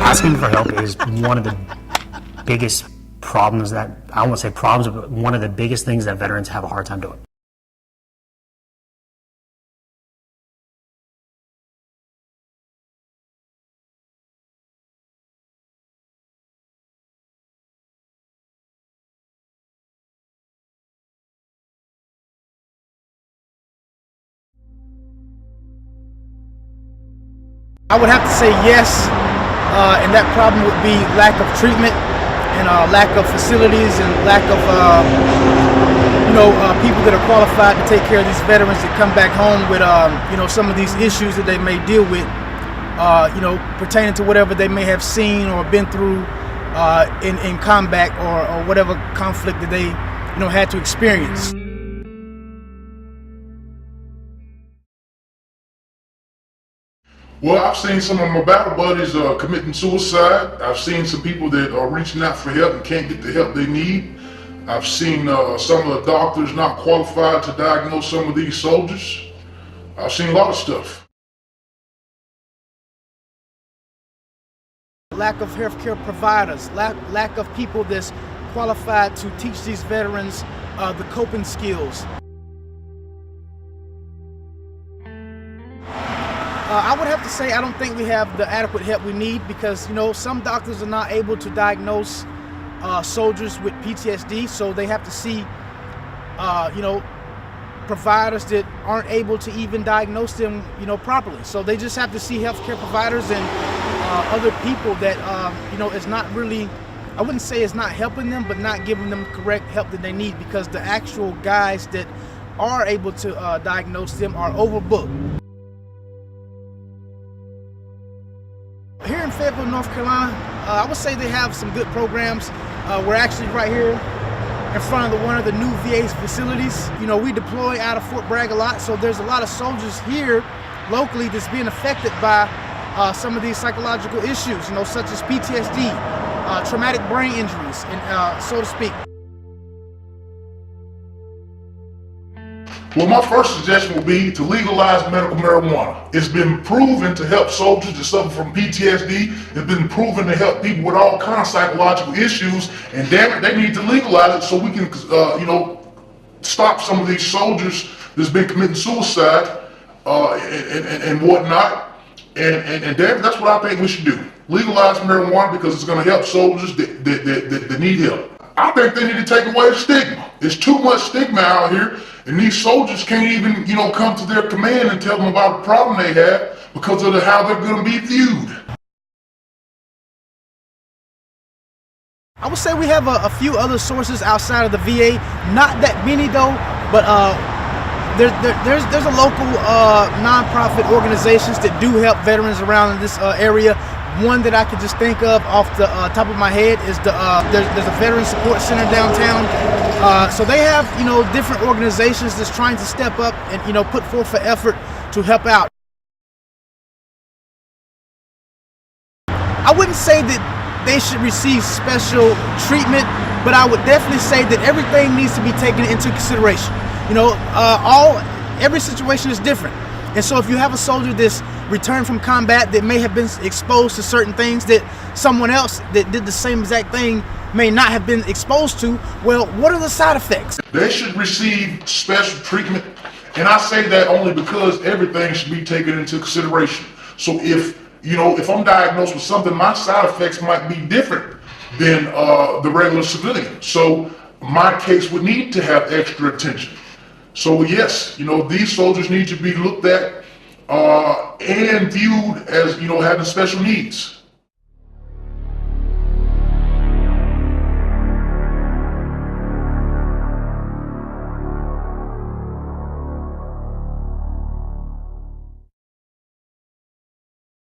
Asking for help is one of the biggest problems that, I won't say problems, but one of the biggest things that veterans have a hard time doing. I would have to say yes, and that problem would be lack of treatment and lack of facilities and lack of people that are qualified to take care of these veterans that come back home with some of these issues that they may deal with, pertaining to whatever they may have seen or been through in combat or whatever conflict that they had to experience. Well, I've seen some of my battle buddies committing suicide. I've seen some people that are reaching out for help and can't get the help they need. I've seen some of the doctors not qualified to diagnose some of these soldiers. I've seen a lot of stuff. Lack of healthcare providers, lack of people that's qualified to teach these veterans the coping skills. I would have to say I don't think we have the adequate help we need because, some doctors are not able to diagnose soldiers with PTSD, so they have to see, providers that aren't able to even diagnose them, properly. So they just have to see healthcare providers and other people that, is not really, I wouldn't say it's not helping them, but not giving them correct help that they need because the actual guys that are able to diagnose them are overbooked. Here in Fayetteville, North Carolina, I would say they have some good programs. We're actually right here in front of one of the new VA facilities. We deploy out of Fort Bragg a lot, so there's a lot of soldiers here locally that's being affected by some of these psychological issues, such as PTSD, traumatic brain injuries, and so to speak. Well, my first suggestion would be to legalize medical marijuana. It's been proven to help soldiers that suffer from PTSD. It's been proven to help people with all kinds of psychological issues. And damn it, they need to legalize it so we can, stop some of these soldiers that's been committing suicide and whatnot. And damn it, that's what I think we should do. Legalize marijuana because it's going to help soldiers that need help. I think they need to take away the stigma. There's too much stigma out here, and these soldiers can't even, come to their command and tell them about the problem they have because of how they're going to be viewed. I would say we have a few other sources outside of the VA, not that many though, but there's a local nonprofit organizations that do help veterans around this area. One that I could just think of off the top of my head is there's a Veteran Support Center downtown. So they have different organizations that's trying to step up and put forth an effort to help out. I wouldn't say that they should receive special treatment, but I would definitely say that everything needs to be taken into consideration. Every situation is different. And so if you have a soldier that's returned from combat that may have been exposed to certain things that someone else that did the same exact thing may not have been exposed to, well, what are the side effects? They should receive special treatment. And I say that only because everything should be taken into consideration. So if I'm diagnosed with something, my side effects might be different than the regular civilian. So my case would need to have extra attention. So yes, these soldiers need to be looked at and viewed as, having special needs.